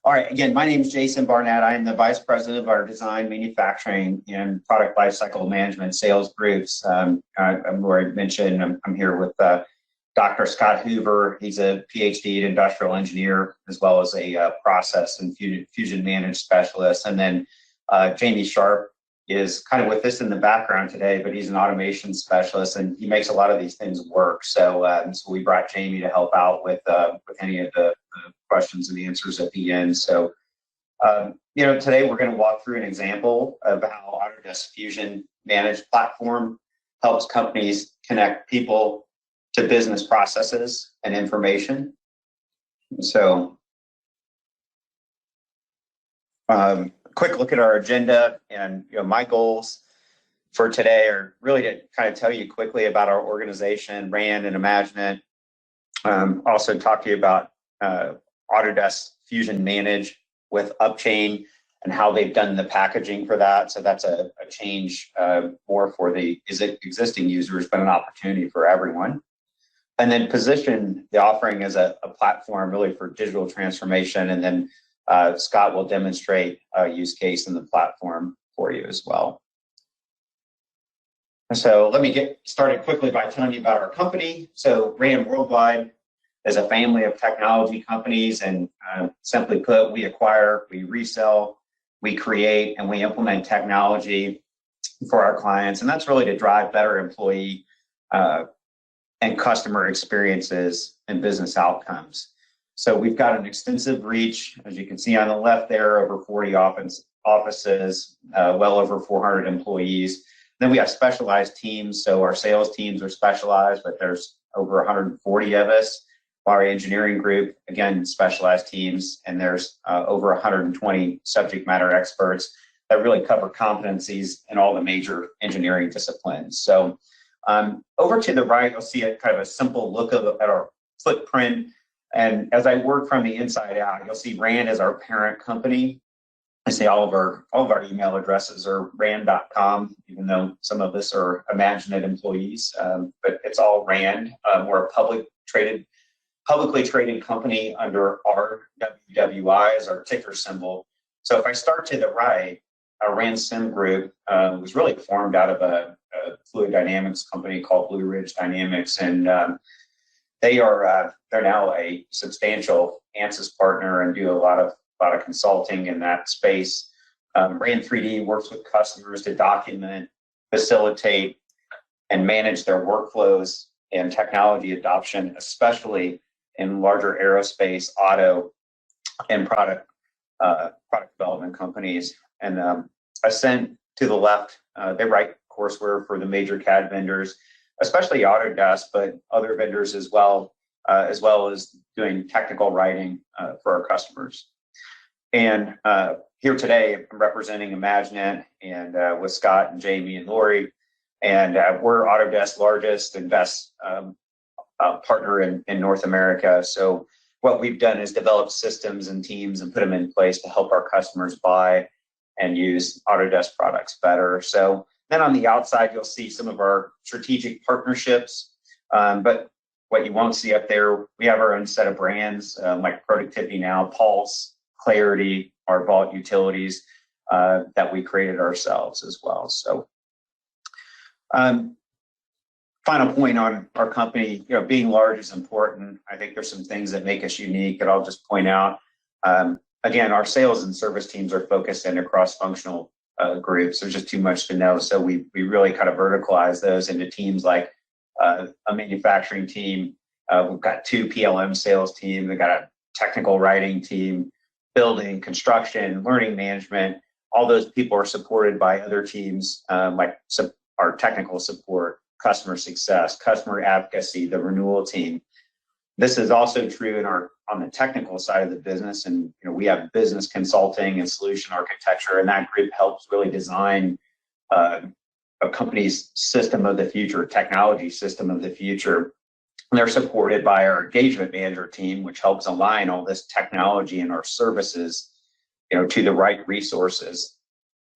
All right, again, my name is Jason Barnett. I am the Vice President of our Design, Manufacturing, and Product Lifecycle Management Sales Groups. I'm where I mentioned I'm here with Dr. Scott Hoover. He's a PhD industrial engineer, as well as a process and fusion managed specialist. And then Jamie Sharp is kind of with us in the background today, but he's an automation specialist and he makes a lot of these things work. So, so we brought Jamie to help out with any of the questions and answers at the end. So, today we're going to walk through an example of how Autodesk Fusion Managed Platform helps companies connect people to business processes and information. So, quick look at our agenda, and my goals for today are really to kind of tell you quickly about our organization, RAND and IMAGINiT. Also talk to you about Autodesk Fusion Manage with Upchain and how they've done the packaging for that. So that's a change more for the existing users, but an opportunity for everyone. And then position the offering as a platform really for digital transformation. And then Scott will demonstrate a use case in the platform for you as well. So let me get started quickly by telling you about our company. So RAND Worldwide is a family of technology companies, and simply put, we acquire, we resell, we create, and we implement technology for our clients. And that's really to drive better employee and customer experiences and business outcomes. So we've got an extensive reach, as you can see on the left there, over 40 offices, well over 400 employees. Then we have specialized teams. So our sales teams are specialized, but there's over 140 of us. Our engineering group, again, specialized teams, and there's over 120 subject matter experts that really cover competencies in all the major engineering disciplines. So over to the right, you'll see a kind of a simple look at our footprint. And as I work from the inside out, you'll see RAND as our parent company. I say all of our email addresses are rand.com, even though some of us are IMAGINiT employees, but it's all RAND. We're a publicly traded company under RWWI as our ticker symbol. So if I start to the right, our RAND Sim Group was really formed out of a fluid dynamics company called Blue Ridge Dynamics, and they're now a substantial ANSYS partner and do a lot of consulting in that space. RAND 3D works with customers to document, facilitate, and manage their workflows and technology adoption, especially in larger aerospace, auto, and product development companies. And Ascent to the left, they write courseware for the major CAD vendors, especially Autodesk, but other vendors as well as doing technical writing for our customers. And here today, I'm representing IMAGINiT and with Scott and Jamie and Lori, and we're Autodesk's largest and best partner in North America. So what we've done is develop systems and teams and put them in place to help our customers buy and use Autodesk products better. So then on the outside, you'll see some of our strategic partnerships, but what you won't see up there, we have our own set of brands like Productivity Now, Pulse, Clarity, our Vault Utilities that we created ourselves as well. So final point on our company, being large is important. I think there's some things that make us unique that I'll just point out. Again, our sales and service teams are focused in across functional groups. There's just too much to know. So we really kind of verticalize those into teams like a manufacturing team. We've got 2 PLM sales teams. We've got a technical writing team, building, construction, learning management. All those people are supported by other teams like our technical support, customer success, customer advocacy, the renewal team. This is also true on the technical side of the business, and we have business consulting and solution architecture, and that group helps really design a company's system of the future, technology system of the future. And they're supported by our engagement manager team, which helps align all this technology and our services, to the right resources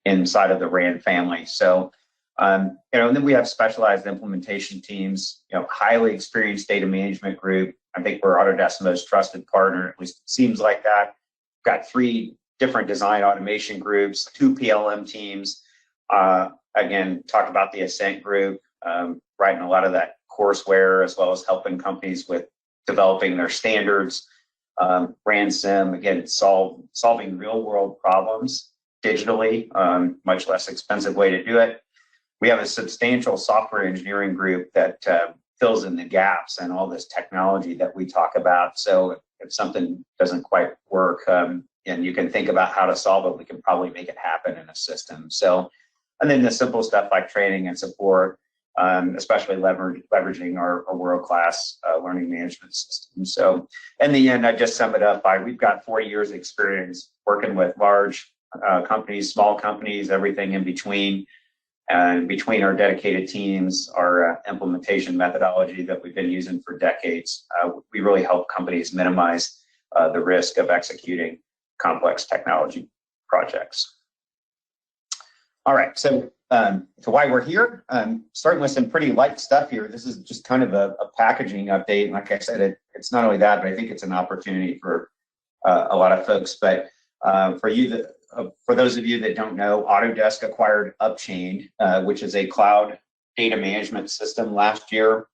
inside of the RAND family. So, and then we have specialized implementation teams, highly experienced data management group. I think we're Autodesk's most trusted partner, at least it seems like that. got 3 different design automation groups, 2 PLM teams. Again, talked about the Ascent group, writing a lot of that courseware, as well as helping companies with developing their standards. RANSIM, again, solving real world problems digitally, much less expensive way to do it. We have a substantial software engineering group that fills in the gaps and all this technology that we talk about. So if something doesn't quite work, and you can think about how to solve it, we can probably make it happen in a system. So, and then the simple stuff like training and support, especially leveraging our world-class learning management system. So in the end, I just sum it up by, we've got 40 years experience working with large companies, small companies, everything in between. And between our dedicated teams, our implementation methodology that we've been using for decades, we really help companies minimize the risk of executing complex technology projects. All right, so why we're here, starting with some pretty light stuff here. This is just kind of a packaging update. And like I said, it's not only that, but I think it's an opportunity for a lot of folks. But for those of you that don't know, Autodesk acquired Upchain, which is a cloud data management system last year.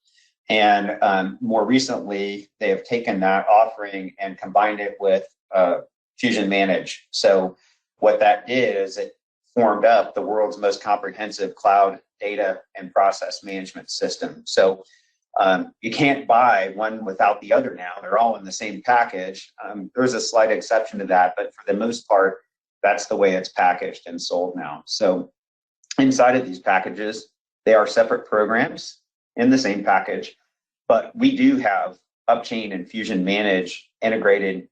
And more recently, they have taken that offering and combined it with Fusion Manage. So what that did is it formed up the world's most comprehensive cloud data and process management system. So you can't buy one without the other now. They're all in the same package. There's a slight exception to that, but for the most part, that's the way it's packaged and sold now. So inside of these packages, they are separate programs in the same package, but we do have Upchain and Fusion Manage integrated,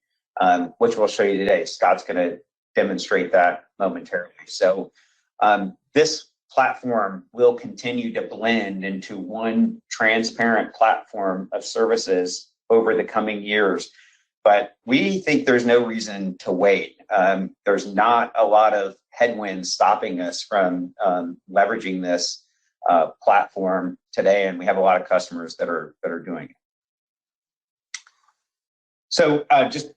which we'll show you today. Scott's going to demonstrate that momentarily. So this platform will continue to blend into one transparent platform of services over the coming years. But we think there's no reason to wait. There's not a lot of headwinds stopping us from leveraging this platform today, and we have a lot of customers that are doing it. So just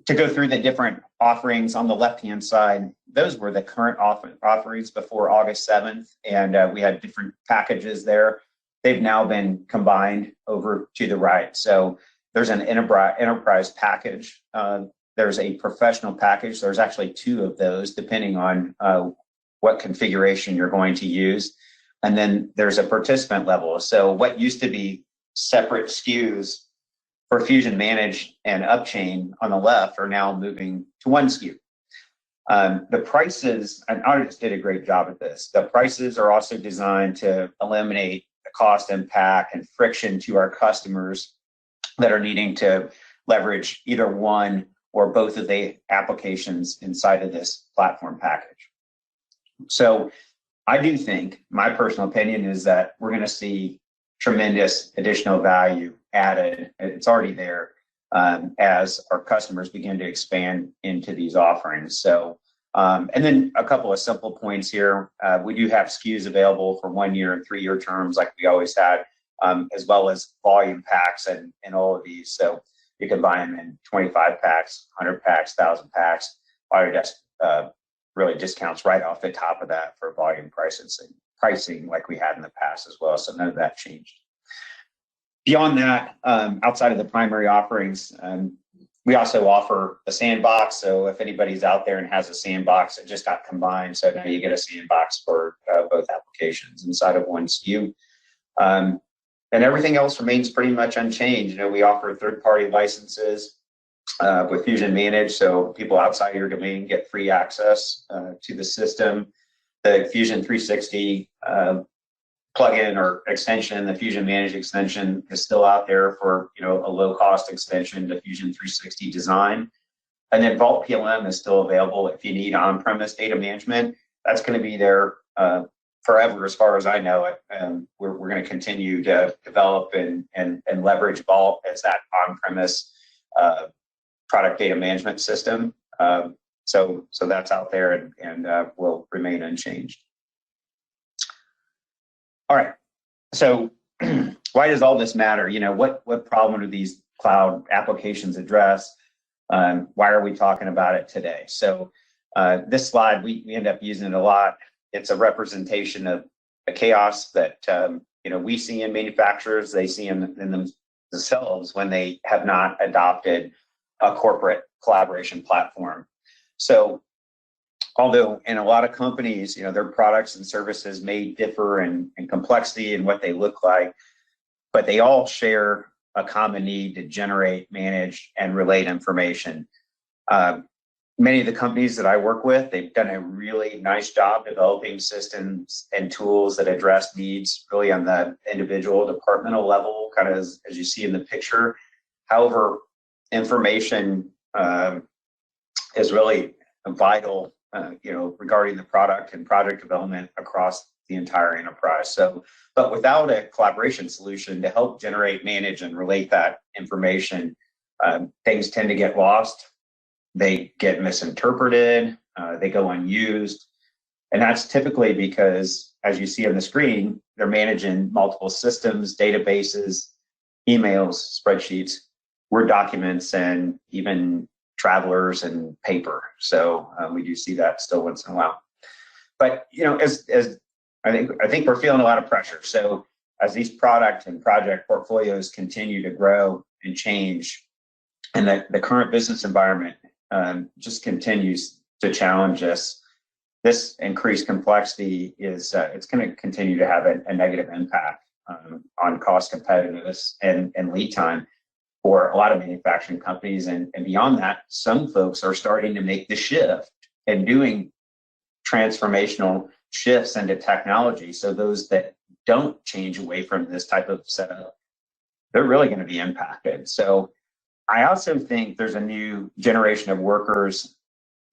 to go through the different offerings on the left-hand side, those were the current offerings before August 7th, and we had different packages there. They've now been combined over to the right. So there's an enterprise package. There's a professional package. There's actually 2 of those, depending on what configuration you're going to use. And then there's a participant level. So what used to be separate SKUs for Fusion Manage and Upchain on the left are now moving to one SKU. The prices, and Autodesk did a great job at this. The prices are also designed to eliminate the cost impact and friction to our customers that are needing to leverage either one or both of the applications inside of this platform package. So I do think, my personal opinion is that we're going to see tremendous additional value added. It's already there as our customers begin to expand into these offerings. So, and then a couple of simple points here. We do have SKUs available for 1-year and 3-year terms like we always had, as well as volume packs and all of these. So you can buy them in 25 packs, 100 packs, 1,000 packs. Autodesk really discounts right off the top of that for volume pricing like we had in the past as well. So none of that changed. Beyond that, outside of the primary offerings, we also offer a sandbox. So if anybody's out there and has a sandbox, it just got combined. So now you get a sandbox for both applications inside of one SKU. And everything else remains pretty much unchanged. You know, we offer third-party licenses with Fusion Manage, so people outside your domain get free access to the system. The Fusion 360 plugin or extension, the Fusion Manage extension, is still out there for, you know, a low-cost extension to Fusion 360 design. And then Vault PLM is still available if you need on-premise data management. That's going to be there forever, as far as I know it. We're going to continue to develop and leverage Vault as that on-premise product data management system. So that's out there and will remain unchanged. All right. So why does all this matter? You know, what problem do these cloud applications address? Why are we talking about it today? So this slide, we end up using it a lot. It's a representation of a chaos that we see in manufacturers, they see in themselves when they have not adopted a corporate collaboration platform. So although in a lot of companies, their products and services may differ in complexity and what they look like, but they all share a common need to generate, manage, and relate information. Many of the companies that I work with, they've done a really nice job developing systems and tools that address needs really on the individual departmental level, kind of as you see in the picture. However, information is really vital, regarding the product and project development across the entire enterprise. So, but without a collaboration solution to help generate, manage, and relate that information, things tend to get lost. They get misinterpreted, they go unused. And that's typically because, as you see on the screen, they're managing multiple systems, databases, emails, spreadsheets, Word documents, and even travelers and paper. So we do see that still once in a while. But as I think we're feeling a lot of pressure. So as these product and project portfolios continue to grow and change, and the current business environment just continues to challenge us, this increased complexity is it's going to continue to have a negative impact on cost competitiveness and lead time for a lot of manufacturing companies. And beyond that, some folks are starting to make the shift and doing transformational shifts into technology. So those that don't change away from this type of setup, they're really going to be impacted. So I also think there's a new generation of workers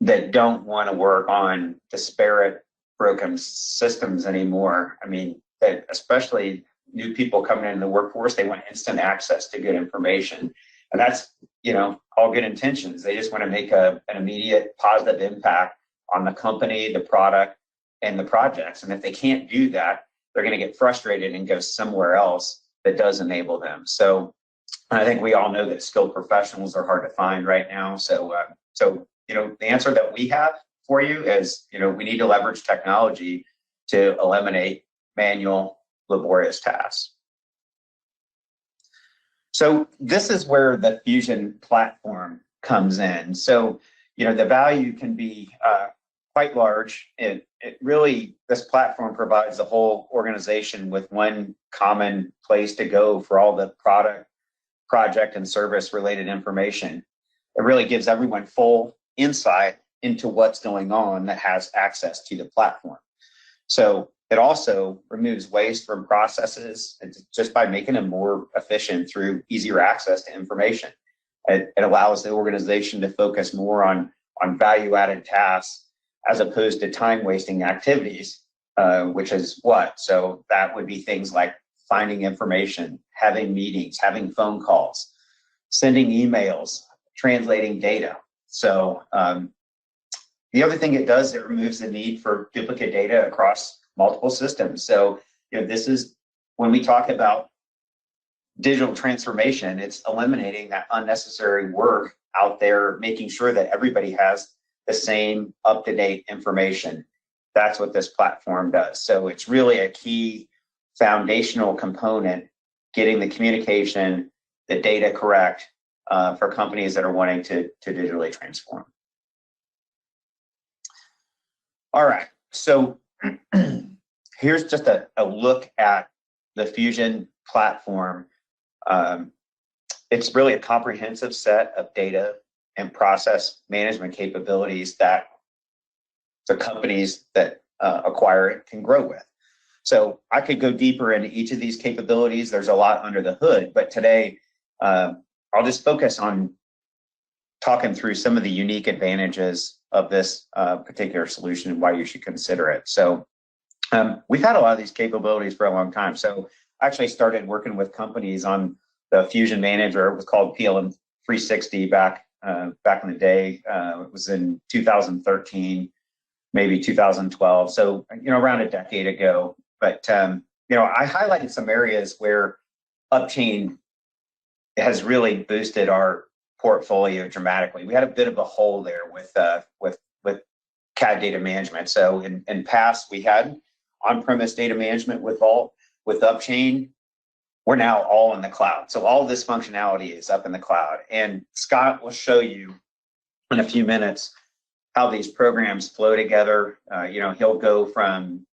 that don't want to work on disparate, broken systems anymore. I mean, that especially new people coming into the workforce, they want instant access to good information. And that's, all good intentions. They just want to make an immediate positive impact on the company, the product, and the projects. And if they can't do that, they're going to get frustrated and go somewhere else that does enable them. So I think we all know that skilled professionals are hard to find right now. So, the answer that we have for you is, we need to leverage technology to eliminate manual, laborious tasks. So this is where the Fusion platform comes in. So, the value can be quite large. It really, this platform provides the whole organization with one common place to go for all the product, project, and service related information. It really gives everyone full insight into what's going on that has access to the platform. So it also removes waste from processes just by making them more efficient through easier access to information. It allows the organization to focus more on value-added tasks as opposed to time-wasting activities, which is what? So that would be things like finding information, having meetings, having phone calls, sending emails, translating data. So the other thing it does, it removes the need for duplicate data across multiple systems. So this is when we talk about digital transformation, it's eliminating that unnecessary work out there, making sure that everybody has the same up-to-date information. That's what this platform does. So it's really a key foundational component, getting the communication, the data correct for companies that are wanting to digitally transform. All right, so here's just a look at the Fusion platform. It's really a comprehensive set of data and process management capabilities that the companies that acquire it can grow with. So I could go deeper into each of these capabilities. There's a lot under the hood, but today I'll just focus on talking through some of the unique advantages of this particular solution and why you should consider it. So we've had a lot of these capabilities for a long time. So I actually started working with companies on the Fusion Manager. It was called PLM 360 back in the day. It was in 2013, maybe 2012. So, around a decade ago. But, I highlighted some areas where Upchain has really boosted our portfolio dramatically. We had a bit of a hole there with CAD data management. So in past, we had on-premise data management with Vault, with Upchain. We're now all in the cloud. So all this functionality is up in the cloud. And Scott will show you in a few minutes how these programs flow together. He'll go from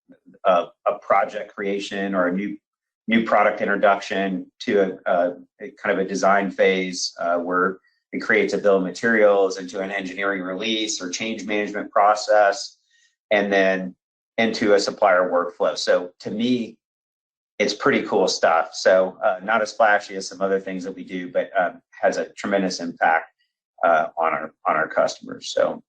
a project creation or a new product introduction to a kind of a design phase where it creates a bill of materials, into an engineering release or change management process, and then into a supplier workflow. So to me, it's pretty cool stuff. So not as flashy as some other things that we do, but has a tremendous impact on our customers. So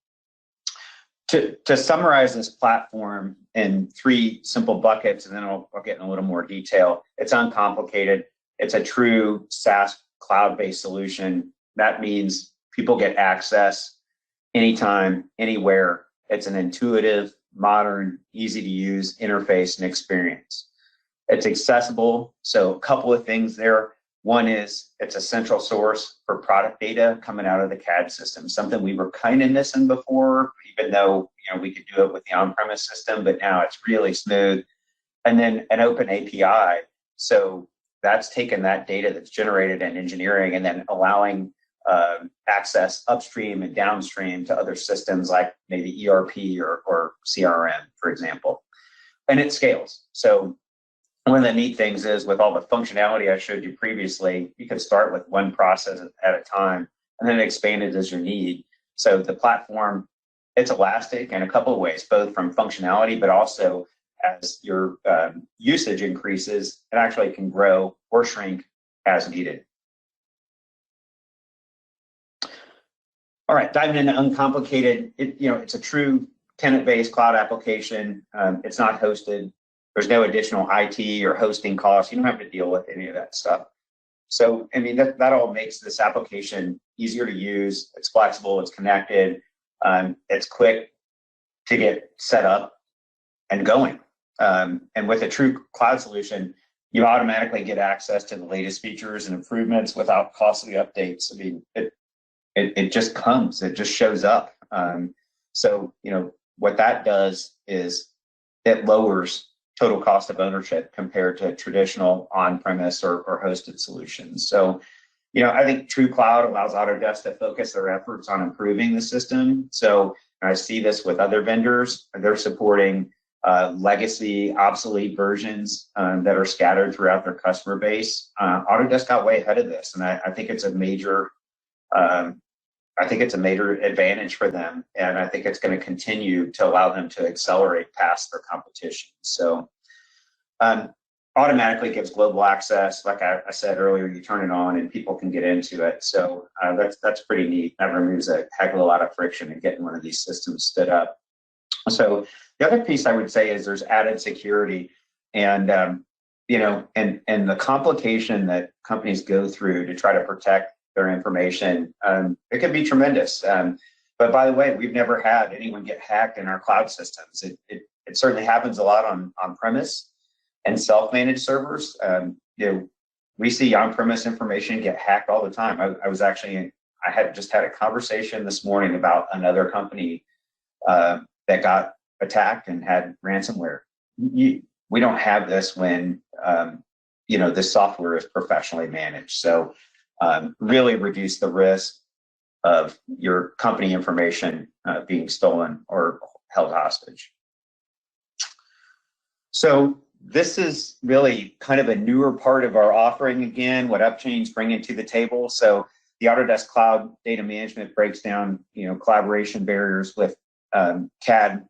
to summarize this platform in 3 simple buckets, and then I'll get in a little more detail. It's uncomplicated. It's a true SaaS cloud-based solution. That means people get access anytime, anywhere. It's an intuitive, modern, easy to use interface and experience. It's accessible. So a couple of things there. One is it's a central source for product data coming out of the CAD system, something we were kind of missing before, even though we could do it with the on-premise system, but now it's really smooth. And then an open API. So that's taken that data that's generated in engineering and then allowing access upstream and downstream to other systems like maybe ERP or CRM, for example. And it scales. So one of the neat things is with all the functionality I showed you previously, you can start with one process at a time and then expand it as you need. So the platform, it's elastic in a couple of ways, both from functionality, but also as your usage increases, it actually can grow or shrink as needed. All right, diving into uncomplicated, it's a true tenant-based cloud application. It's not hosted. There's no additional IT or hosting costs. You don't have to deal with any of that stuff. So, I mean, that all makes this application easier to use. It's flexible, it's connected, it's quick to get set up and going. And with a true cloud solution, you automatically get access to the latest features and improvements without costly updates. I mean, it just comes, it just shows up. So, what that does is it lowers total cost of ownership compared to traditional on-premise or hosted solutions. So, I think true cloud allows Autodesk to focus their efforts on improving the system. So I see this with other vendors. They're supporting legacy, obsolete versions that are scattered throughout their customer base. Autodesk got way ahead of this, and I think it's a major advantage for them, and I think it's going to continue to allow them to accelerate past their competition. So automatically gives global access. Like I said earlier, you turn it on and people can get into it. So that's pretty neat. That removes a heck of a lot of friction in getting one of these systems stood up. So the other piece I would say is there's added security, and and the complication that companies go through to try to protect their information, it can be tremendous. But by the way, we've never had anyone get hacked in our cloud systems. It certainly happens a lot on premise and self-managed servers. We see on-premise information get hacked all the time. I had just had a conversation this morning about another company that got attacked and had ransomware. We don't have this when this software is professionally managed. So really reduce the risk of your company information being stolen or held hostage. So this is really kind of a newer part of our offering again, what Upchain's bringing to the table. So the Autodesk Cloud Data Management breaks down, collaboration barriers with CAD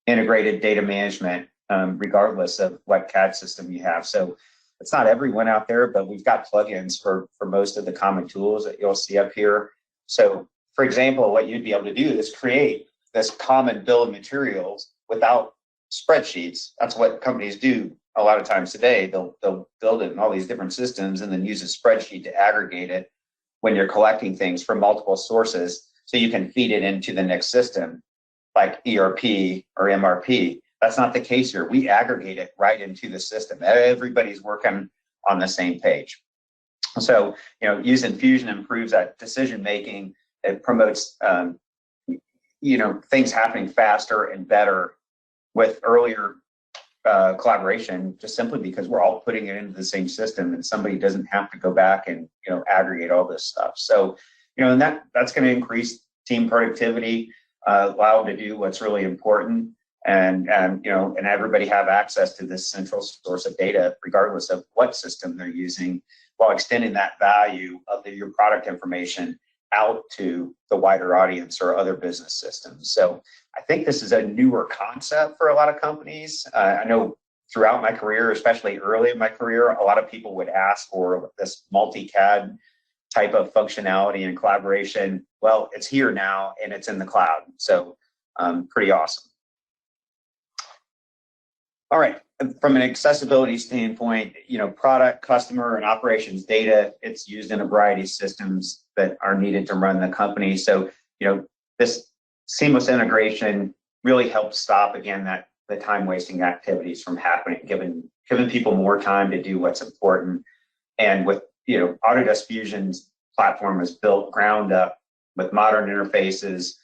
integrated data management, regardless of what CAD system you have. So it's not everyone out there, but we've got plugins for most of the common tools that you'll see up here. So for example, what you'd be able to do is create this common bill of materials without spreadsheets. That's what companies do a lot of times today. They'll build it in all these different systems and then use a spreadsheet to aggregate it when you're collecting things from multiple sources so you can feed it into the next system like ERP or MRP. That's not the case here. We aggregate it right into the system. Everybody's working on the same page. So, using Fusion improves that decision making. It promotes, things happening faster and better with earlier collaboration, just simply because we're all putting it into the same system, and somebody doesn't have to go back and aggregate all this stuff. So, and that's going to increase team productivity, allow them to do what's really important, and everybody have access to this central source of data, regardless of what system they're using, while extending that value of your product information out to the wider audience or other business systems. So I think this is a newer concept for a lot of companies. I know throughout my career, especially early in my career, a lot of people would ask for this multi-CAD type of functionality and collaboration. Well, it's here now and it's in the cloud. So pretty awesome. All right, from an accessibility standpoint, product, customer, and operations data, it's used in a variety of systems that are needed to run the company. So, this seamless integration really helps stop, again, the time-wasting activities from happening, giving people more time to do what's important. And with, Autodesk Fusion's platform is built ground up with modern interfaces,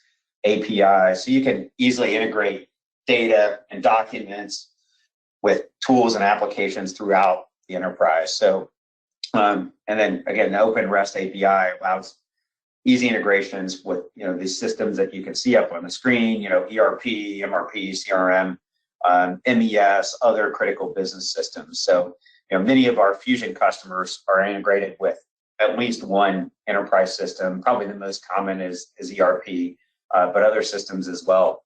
APIs, so you can easily integrate data and documents with tools and applications throughout the enterprise. So, and then again, the Open REST API allows easy integrations with these systems that you can see up on the screen. ERP, MRP, CRM, MES, other critical business systems. So, many of our Fusion customers are integrated with at least one enterprise system. Probably the most common is ERP, but other systems as well,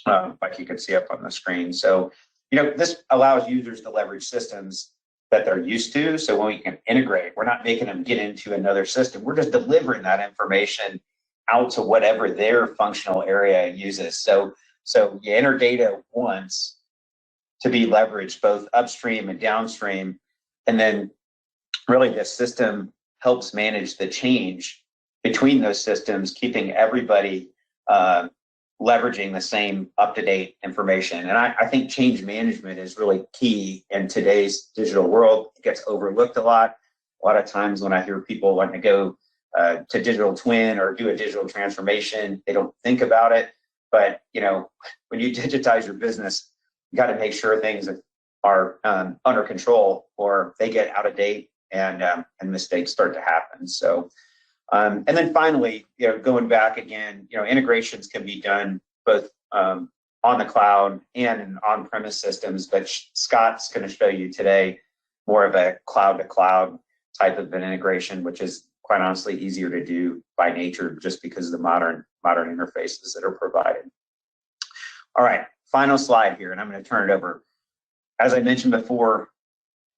like you can see up on the screen. So, this allows users to leverage systems that they're used to. So when we can integrate, we're not making them get into another system. We're just delivering that information out to whatever their functional area uses. So you enter data once to be leveraged both upstream and downstream. And then really the system helps manage the change between those systems, keeping everybody leveraging the same up-to-date information. And I think change management is really key in today's digital world. It gets overlooked a lot. A lot of times when I hear people wanting to go to digital twin or do a digital transformation, they don't think about it. But when you digitize your business, you got to make sure things are under control, or they get out of date and mistakes start to happen. So. And then finally, going back again, integrations can be done both on the cloud and in on-premise systems, but Scott's going to show you today more of a cloud-to-cloud type of an integration, which is quite honestly easier to do by nature just because of the modern interfaces that are provided. All right, final slide here, and I'm going to turn it over. As I mentioned before,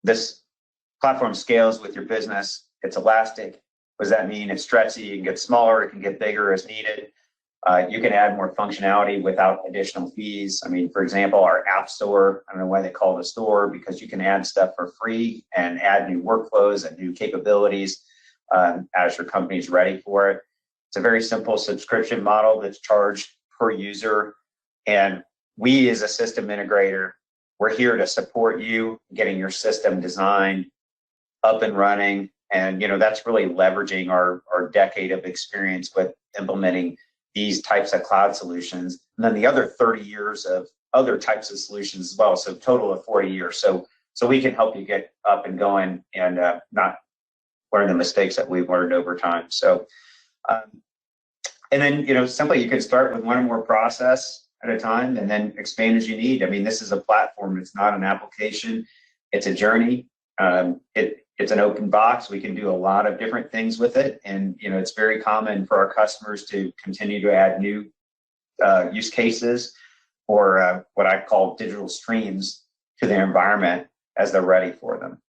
this platform scales with your business. It's elastic. What does that mean? It's stretchy. It can get smaller. It can get bigger as needed. You can add more functionality without additional fees. I mean, for example, our app store, I don't know why they call it a store, because you can add stuff for free and add new workflows and new capabilities as your company's ready for it. It's a very simple subscription model that's charged per user. And we, as a system integrator, we're here to support you getting your system designed, up and running. And that's really leveraging our decade of experience with implementing these types of cloud solutions, and then the other 30 years of other types of solutions as well. So total of 40 years. So we can help you get up and going and not learn the mistakes that we've learned over time. So and then simply you can start with one or more process at a time and then expand as you need. I mean, this is a platform. It's not an application. It's a journey. It's an open box. We can do a lot of different things with it. And, it's very common for our customers to continue to add new use cases or what I call digital streams to their environment as they're ready for them.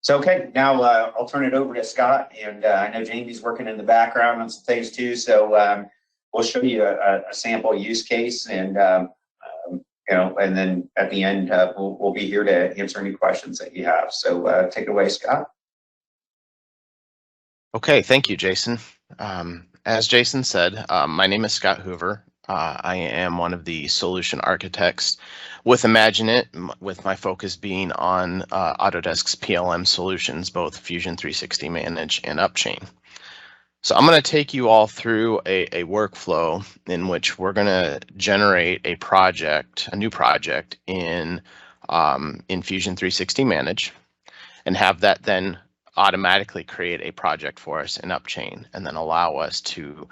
So, okay, now I'll turn it over to Scott. And I know Jamie's working in the background on some things too. So we'll show you a sample use case and and then at the end, we'll be here to answer any questions that you have. So take it away, Scott. Okay, thank you, Jason. As Jason said, my name is Scott Hoover. I am one of the solution architects with IMAGINiT, with my focus being on Autodesk's PLM solutions, both Fusion 360 Manage and Upchain. So I'm going to take you all through a workflow in which we're going to generate a project, a new project in Fusion 360 Manage, and have that then automatically create a project for us in Upchain, and then allow us to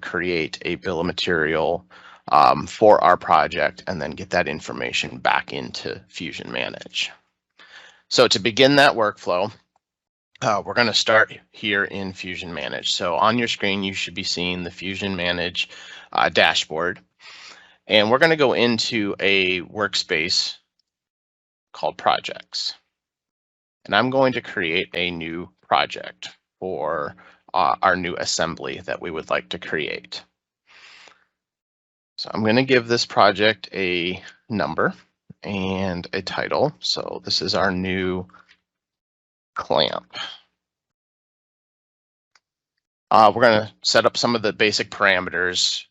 create a bill of material for our project, and then get that information back into Fusion Manage. So to begin that workflow, we're going to start here in Fusion Manage. So on your screen, you should be seeing the Fusion Manage dashboard. And we're going to go into a workspace called Projects. And I'm going to create a new project for our new assembly that we would like to create. So I'm going to give this project a number and a title. So this is our new clamp. We're going to set up some of the basic parameters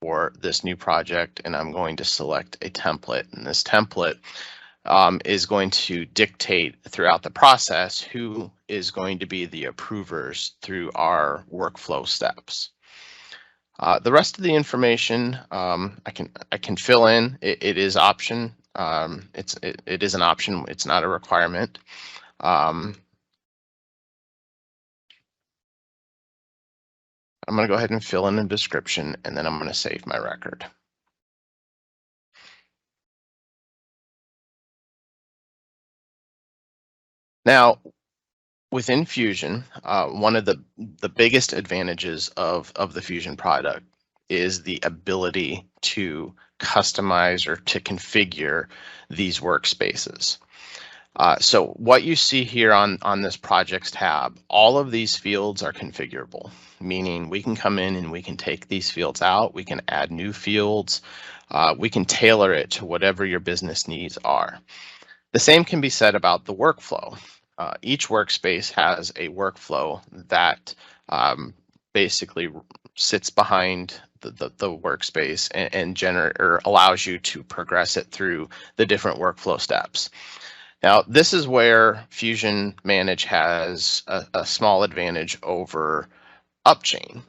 for this new project, and I'm going to select a template. And this template is going to dictate throughout the process who is going to be the approvers through our workflow steps. The rest of the information I can fill in. It is option. It is an option. It's not a requirement. I'm going to go ahead and fill in a description, and then I'm going to save my record. Now, within Fusion, one of the biggest advantages of the Fusion product is the ability to customize or to configure these workspaces. So what you see here on this projects tab, all of these fields are configurable, meaning we can come in and we can take these fields out, we can add new fields, we can tailor it to whatever your business needs are. The same can be said about the workflow. Each workspace has a workflow that basically sits behind the workspace and allows you to progress it through the different workflow steps. Now, this is where Fusion Manage has a small advantage over Upchain,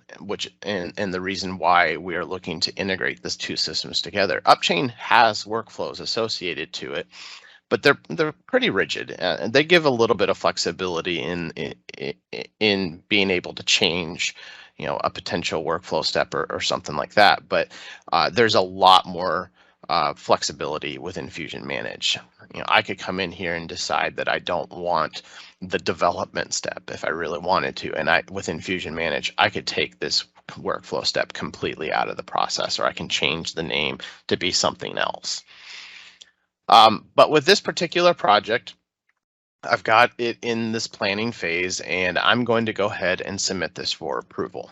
and the reason why we are looking to integrate these two systems together. Upchain has workflows associated to it, but they're pretty rigid, and they give a little bit of flexibility in being able to change, a potential workflow step or something like that. But there's a lot more flexibility within Fusion Manage. I could come in here and decide that I don't want the development step if I really wanted to, and within Fusion Manage, I could take this workflow step completely out of the process, or I can change the name to be something else. But with this particular project, I've got it in this planning phase, and I'm going to go ahead and submit this for approval.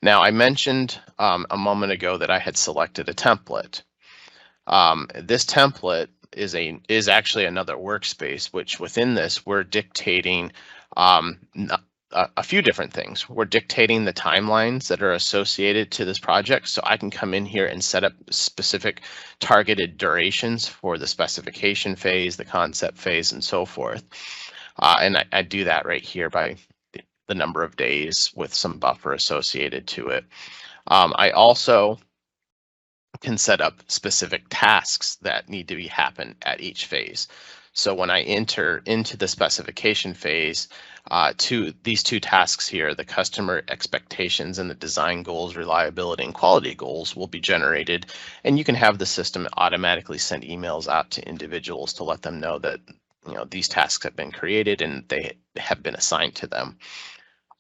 Now, I mentioned a moment ago that I had selected a template. This template is actually another workspace, which within this we're dictating a few different things. We're dictating the timelines that are associated to this project, so I can come in here and set up specific targeted durations for the specification phase, the concept phase, and so forth. And I do that right here by the number of days with some buffer associated to it. I also can set up specific tasks that need to happen at each phase. So when I enter into the specification phase, these two tasks here, the customer expectations and the design goals, reliability and quality goals will be generated, and you can have the system automatically send emails out to individuals to let them know that these tasks have been created and they have been assigned to them.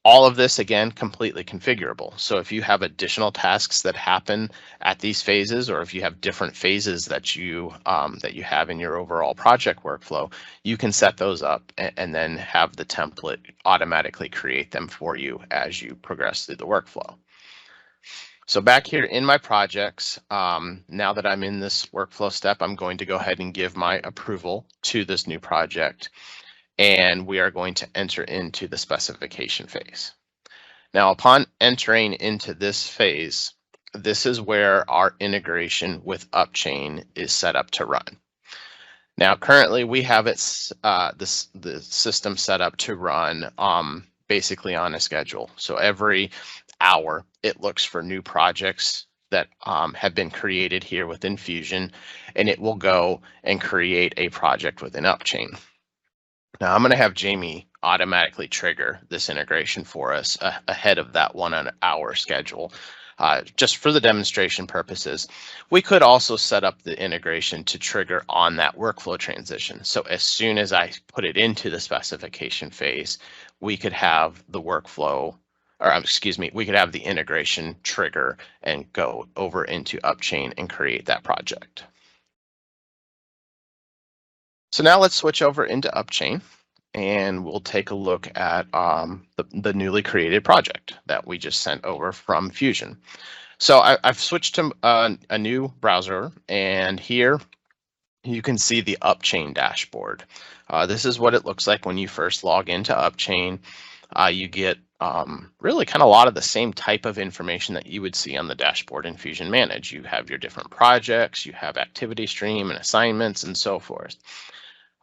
All of this, again, completely configurable. So if you have additional tasks that happen at these phases, or if you have different phases that you have in your overall project workflow, you can set those up and then have the template automatically create them for you as you progress through the workflow. So back here in my projects, now that I'm in this workflow step, I'm going to go ahead and give my approval to this new project. And we are going to enter into the specification phase. Now, upon entering into this phase, this is where our integration with Upchain is set up to run. Now, currently we have the system set up to run basically on a schedule. So every hour it looks for new projects that have been created here within Fusion, and it will go and create a project within Upchain. Now I'm going to have Jamie automatically trigger this integration for us ahead of that 1 hour schedule. Just for the demonstration purposes. We could also set up the integration to trigger on that workflow transition. So as soon as I put it into the specification phase, we could have the workflow, or excuse me, we could have the integration trigger and go over into Upchain and create that project. So now let's switch over into Upchain and we'll take a look at the newly created project that we just sent over from Fusion. So I've switched to a new browser, and here you can see the Upchain dashboard. This is what it looks like when you first log into Upchain. You get really kind of a lot of the same type of information that you would see on the dashboard in Fusion Manage. You have your different projects, you have activity stream and assignments and so forth.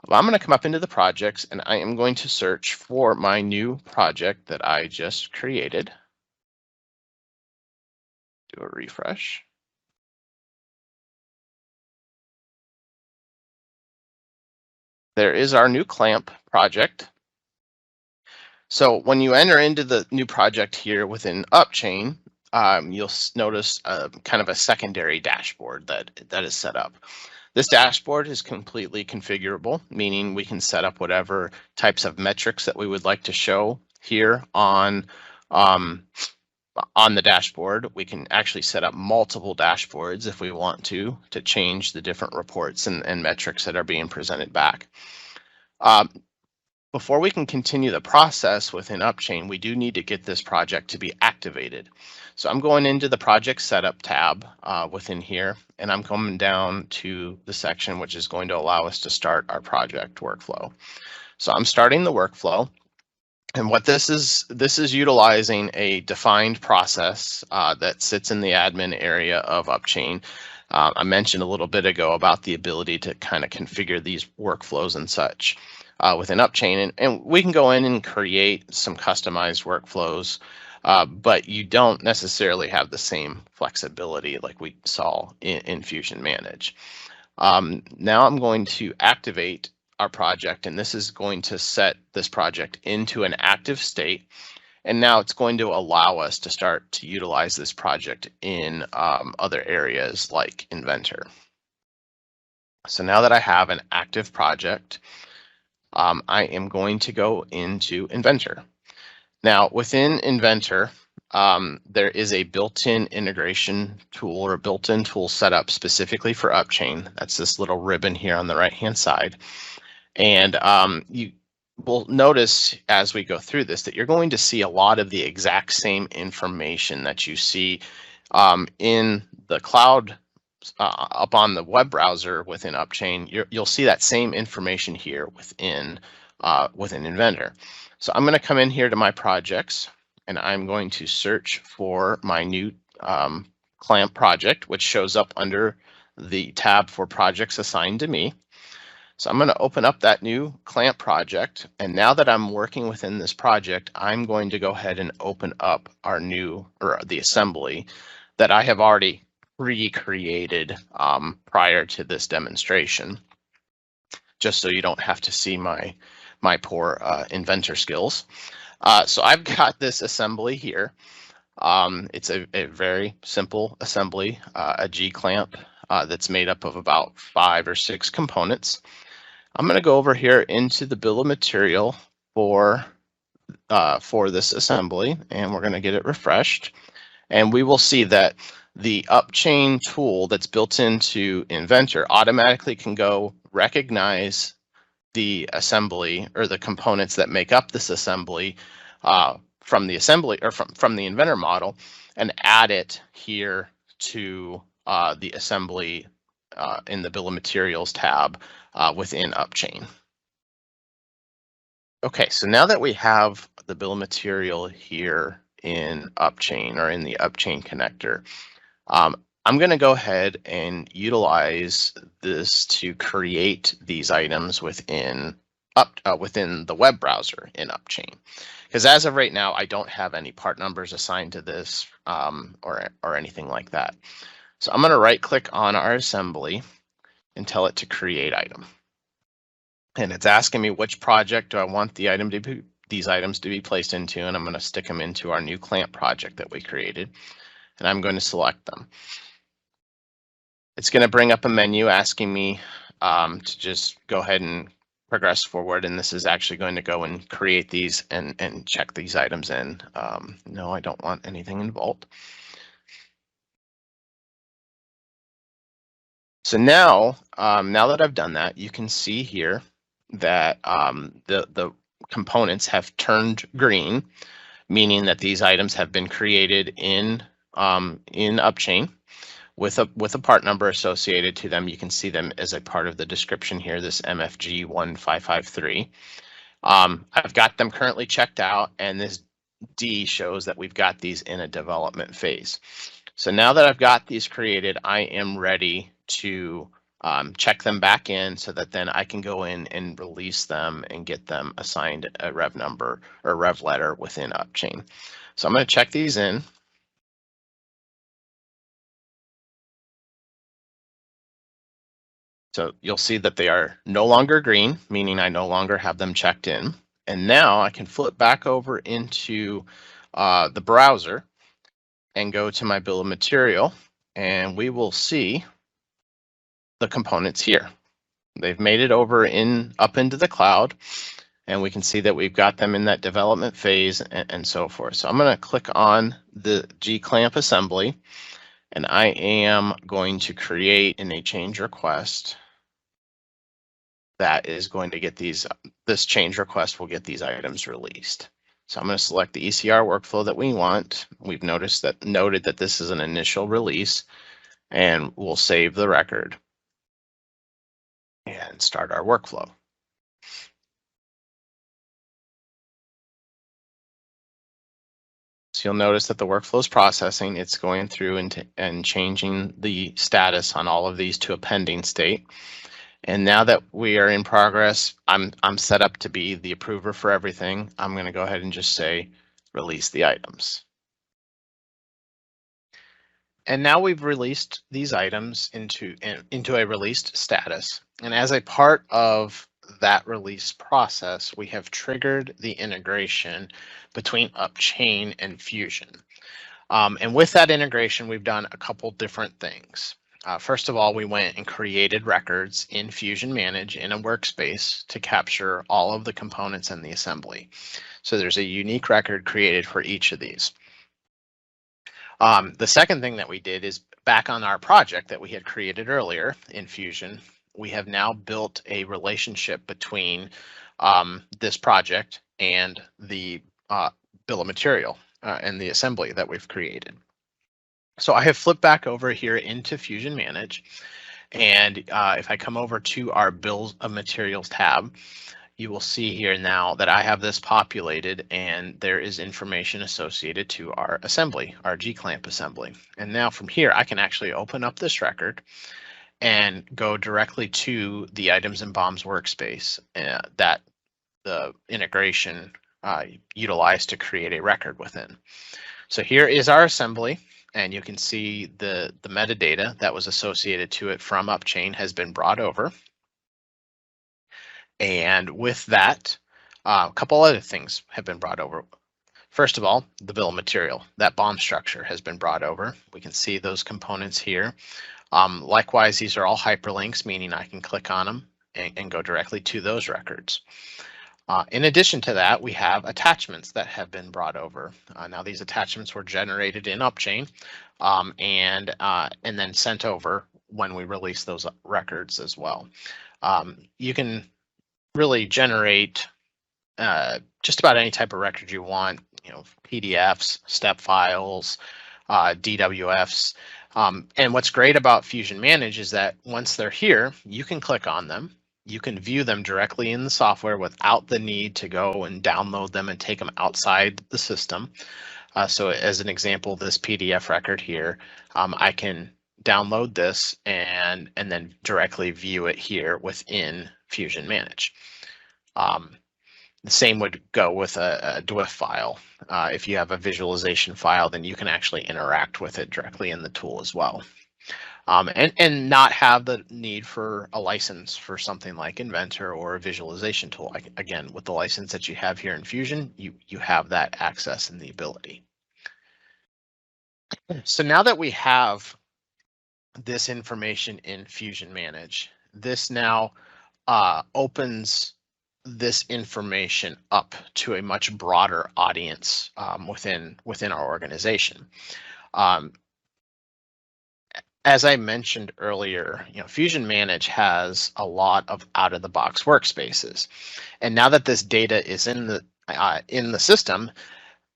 Well, I'm going to come up into the projects and I am going to search for my new project that I just created. Do a refresh. There is our new clamp project. So when you enter into the new project here within Upchain, you'll notice kind of a secondary dashboard that is set up. This dashboard is completely configurable, meaning we can set up whatever types of metrics that we would like to show here on the dashboard. We can actually set up multiple dashboards if we want to change the different reports and metrics that are being presented back. Before we can continue the process within Upchain, we do need to get this project to be activated. So I'm going into the project setup tab within here, and I'm coming down to the section which is going to allow us to start our project workflow. So I'm starting the workflow, and what this is utilizing a defined process that sits in the admin area of Upchain. I mentioned a little bit ago about the ability to kind of configure these workflows and such within Upchain, and we can go in and create some customized workflows, but you don't necessarily have the same flexibility like we saw in Fusion Manage. Now I'm going to activate our project, and this is going to set this project into an active state. And now it's going to allow us to start to utilize this project in other areas like Inventor. So now that I have an active project, I am going to go into Inventor. Now within Inventor, there is a built-in integration tool or a built-in tool set up specifically for Upchain. That's this little ribbon here on the right-hand side. And you will notice as we go through this that you're going to see a lot of the exact same information that you see in the cloud up on the web browser within Upchain. You'll see that same information here within Inventor. So I'm going to come in here to my projects, and I'm going to search for my new clamp project, which shows up under the tab for projects assigned to me. So I'm going to open up that new clamp project, and now that I'm working within this project, I'm going to go ahead and open up our new, or the assembly that I have already recreated prior to this demonstration, just so you don't have to see my poor Inventor skills. So I've got this assembly here. It's a very simple assembly, a G clamp that's made up of about 5 or 6 components. I'm going to go over here into the bill of material for this assembly, and we're going to get it refreshed. And we will see that the Upchain tool that's built into Inventor automatically can go recognize the assembly or the components that make up this assembly from the assembly or from the Inventor model and add it here to the assembly in the bill of materials tab within Upchain. Okay, so now that we have the bill of material here in Upchain or in the Upchain connector, I'm going to go ahead and utilize this to create these items within the web browser in Upchain. Because as of right now, I don't have any part numbers assigned to this or anything like that. So I'm going to right click on our assembly and tell it to create item. And it's asking me which project do I want these items to be placed into, and I'm going to stick them into our new clamp project that we created, and I'm going to select them. It's going to bring up a menu asking me to just go ahead and progress forward, and this is actually going to go and create these and check these items in. No, I don't want anything in Vault. So now that I've done that, you can see here that the components have turned green, meaning that these items have been created in Upchain with a part number associated to them. You can see them as a part of the description here, this MFG 1553. I've got them currently checked out, and this D shows that we've got these in a development phase. So now that I've got these created, I am ready to check them back in so that then I can go in and release them and get them assigned a rev number or rev letter within Upchain. So I'm going to check these in. So you'll see that they are no longer green, meaning I no longer have them checked in. And now I can flip back over into the browser and go to my bill of material, and we will see the components here. They've made it over up into the cloud, and we can see that we've got them in that development phase and so forth. So I'm going to click on the G-clamp assembly, and I am going to create in a change request that is going to get this change request will get these items released. So I'm going to select the ECR workflow that we want. We've noted that this is an initial release, and we'll save the record and start our workflow. So you'll notice that the workflow is processing. It's going through and changing the status on all of these to a pending state. And now that we are in progress, I'm set up to be the approver for everything. I'm going to go ahead and just say release the items. And now we've released these items into a released status. And as a part of that release process, we have triggered the integration between Upchain and Fusion. And with that integration, we've done a couple different things. First of all, we went and created records in Fusion Manage in a workspace to capture all of the components in the assembly. So there's a unique record created for each of these. The second thing that we did is back on our project that we had created earlier in Fusion, we have now built a relationship between this project and the bill of material and the assembly that we've created. So I have flipped back over here into Fusion Manage, and if I come over to our Bills of Materials tab, you will see here now that I have this populated, and there is information associated to our assembly, our G-clamp assembly. And now from here, I can actually open up this record and go directly to the items and BOMs workspace that the integration utilized to create a record within. So here is our assembly, and you can see the metadata that was associated to it from Upchain has been brought over. And with that, a couple other things have been brought over. First of all, the bill of material, that BOM structure has been brought over. We can see those components here. Likewise, these are all hyperlinks, meaning I can click on them and go directly to those records. In addition to that, we have attachments that have been brought over. Now these attachments were generated in Upchain and then sent over when we release those records as well. You can really generate just about any type of record you want, PDFs, step files, DWFs. And what's great about Fusion Manage is that once they're here, you can click on them. You can view them directly in the software without the need to go and download them and take them outside the system. So as an example, this PDF record here, I can download this and then directly view it here within Fusion Manage. The same would go with a DWF file. If you have a visualization file, then you can actually interact with it directly in the tool as well. And not have the need for a license for something like Inventor or a visualization tool. Again, with the license that you have here in Fusion, you have that access and the ability. So now that we have this information in Fusion Manage, this now opens this information up to a much broader audience within our organization. As I mentioned earlier, Fusion Manage has a lot of out-of-the-box workspaces, and now that this data is in the system,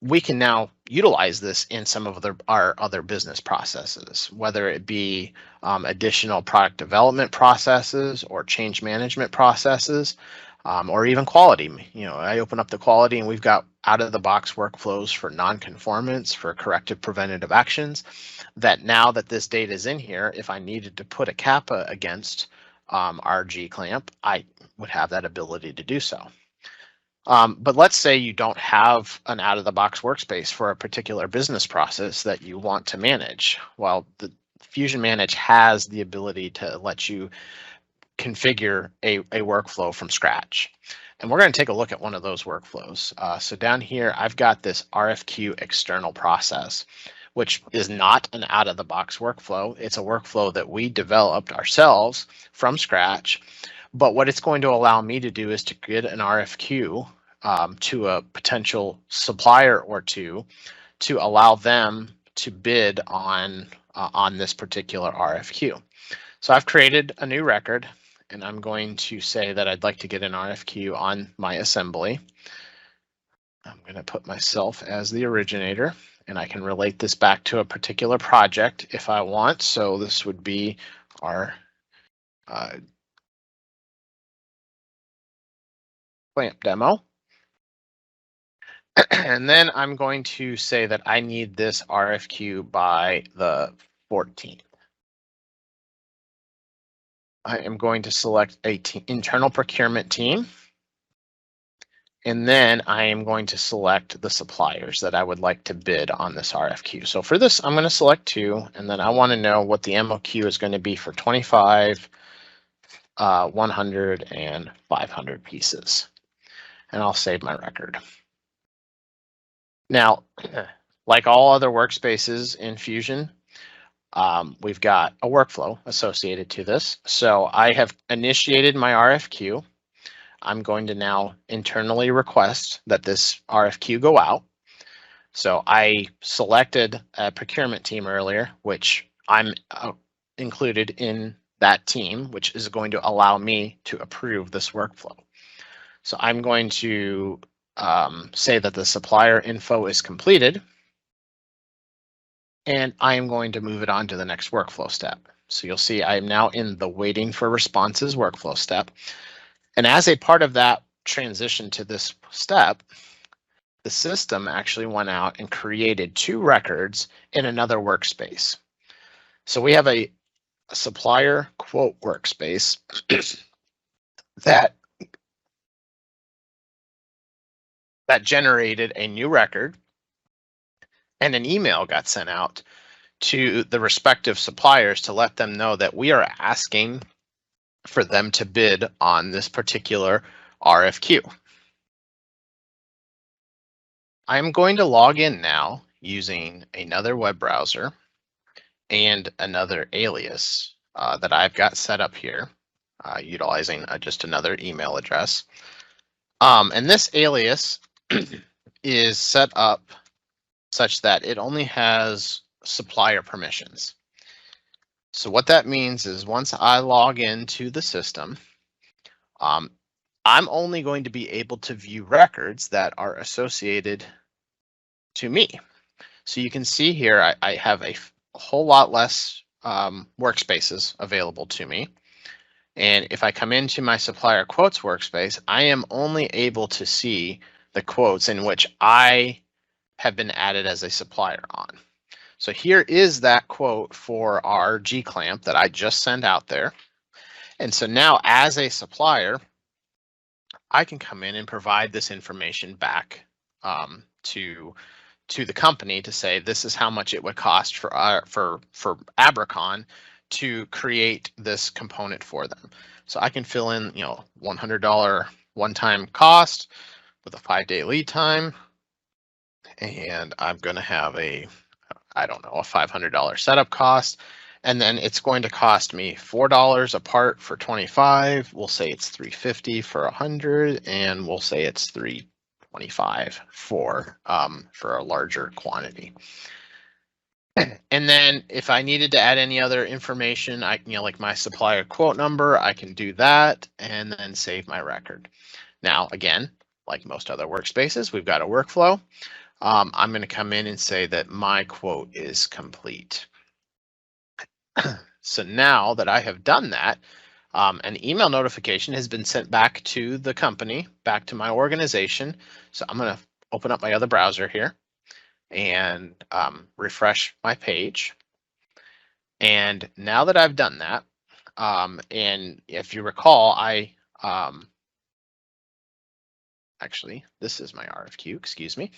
we can now utilize this in some of our other business processes, whether it be additional product development processes or change management processes, or even quality. I open up the quality and we've got out-of-the-box workflows for non-conformance, for corrective preventative actions, that now that this data is in here, if I needed to put a kappa against our G-clamp, I would have that ability to do so. But let's say you don't have an out-of-the-box workspace for a particular business process that you want to manage. Well, the Fusion Manage has the ability to let you configure a workflow from scratch. And we're going to take a look at one of those workflows. So down here, I've got this Rfq External Process, which is not an out-of-the-box workflow. It's a workflow that we developed ourselves from scratch. But what it's going to allow me to do is to get an RFQ to a potential supplier or two to allow them to bid on this particular RFQ. So I've created a new record, and I'm going to say that I'd like to get an RFQ on my assembly. I'm going to put myself as the originator, and I can relate this back to a particular project if I want. So this would be our clamp demo. And then I'm going to say that I need this RFQ by the 14th. I am going to select a internal procurement team. And then I am going to select the suppliers that I would like to bid on this RFQ. So for this, I'm going to select 2, and then I want to know what the MOQ is going to be for 25, 100, and 500 pieces. And I'll save my record. Now, like all other workspaces in Fusion, we've got a workflow associated to this. So I have initiated my RFQ. I'm going to now internally request that this RFQ go out. So I selected a procurement team earlier, which I'm included in that team, which is going to allow me to approve this workflow. So I'm going to say that the supplier info is completed, and I am going to move it on to the next workflow step. So you'll see I am now in the waiting for responses workflow step. And as a part of that transition to this step, the system actually went out and created 2 records in another workspace. So we have a supplier quote workspace that generated a new record, and an email got sent out to the respective suppliers to let them know that we are asking for them to bid on this particular RFQ. I'm going to log in now using another web browser and another alias that I've got set up here, utilizing just another email address. And this alias is set up such that it only has supplier permissions. So what that means is once I log into the system, I'm only going to be able to view records that are associated to me. So you can see here, I have a whole lot less workspaces available to me. And if I come into my supplier quotes workspace, I am only able to see the quotes in which I have been added as a supplier on. So here is that quote for our G-clamp that I just sent out there. And so now as a supplier, I can come in and provide this information back to the company to say this is how much it would cost for Abracon to create this component for them. So I can fill in, you know, $100 one-time cost with a 5-day lead time, and I'm going to have a, I don't know, a $500 setup cost, and then it's going to cost me $4 a part for 25. We'll say it's $350 for 100, and we'll say it's $325 for a larger quantity. And then if I needed to add any other information, I, you know, like my supplier quote number, I can do that and then save my record. Now, again, like most other workspaces, we've got a workflow. I'm going to come in and say that my quote is complete. So now that I have done that, an email notification has been sent back to the company, back to my organization. So I'm going to open up my other browser here and refresh my page. And now that I've done that, and if you recall, actually, this is my RFQ, excuse me.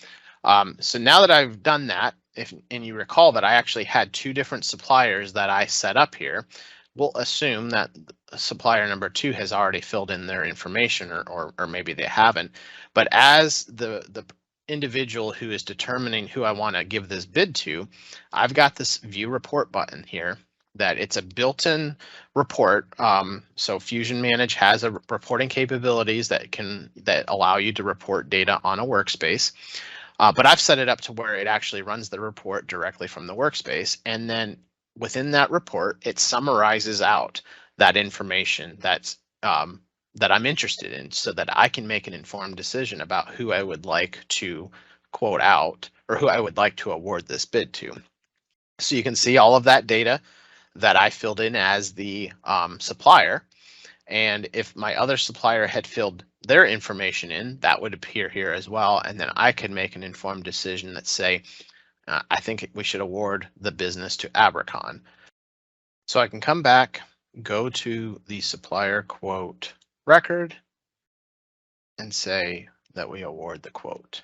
So now that I've done that, and you recall that I actually had 2 different suppliers that I set up here, we'll assume that supplier number 2 has already filled in their information, or maybe they haven't. But as the individual who is determining who I want to give this bid to, I've got this view report button here that it's a built-in report. So Fusion Manage has a reporting capabilities that allow you to report data on a workspace. But I've set it up to where it actually runs the report directly from the workspace. And then within that report, it summarizes out that information that I'm interested in, so that I can make an informed decision about who I would like to quote out, or who I would like to award this bid to. So you can see all of that data that I filled in as the supplier. And if my other supplier had filled their information in, that would appear here as well. And then I could make an informed decision that say, I think we should award the business to Abracon. So I can come back, go to the supplier quote record, and say that we award the quote.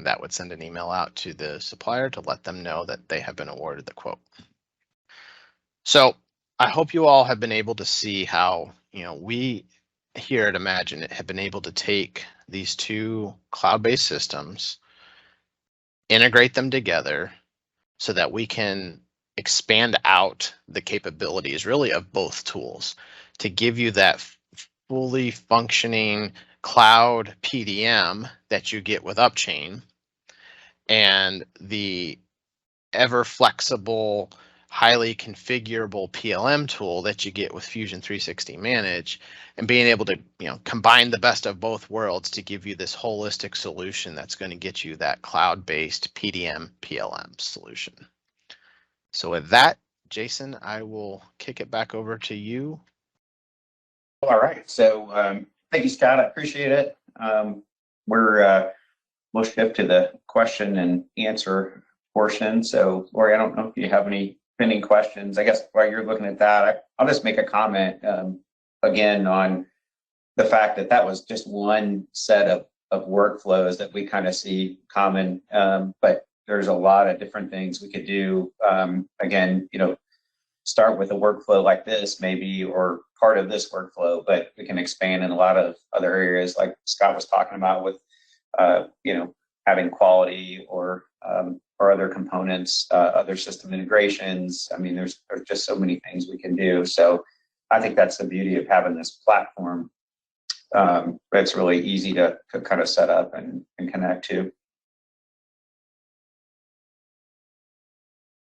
That would send an email out to the supplier to let them know that they have been awarded the quote. So I hope you all have been able to see how, you know, we here at IMAGINiT have been able to take these 2 cloud-based systems, integrate them together so that we can expand out the capabilities really of both tools to give you that fully functioning cloud PDM that you get with Upchain, and the ever flexible, highly configurable PLM tool that you get with Fusion 360 Manage, and being able to, you know, combine the best of both worlds to give you this holistic solution that's going to get you that cloud-based PDM PLM solution. So with that, Jason, I will kick it back over to you. All right. So thank you, Scott. I appreciate it. We'll shift to the question and answer portion. So, Lori, I don't know if you have any pending questions. I guess while you're looking at that, I'll just make a comment again on the fact that that was just one set of workflows that we kind of see common, but there's a lot of different things we could do. Again, you know, start with a workflow like this maybe, or part of this workflow, but we can expand in a lot of other areas like Scott was talking about with, you know, having quality or other components, other system integrations. I mean, there's just so many things we can do. So I think that's the beauty of having this platform. It's really easy to kind of set up and connect to.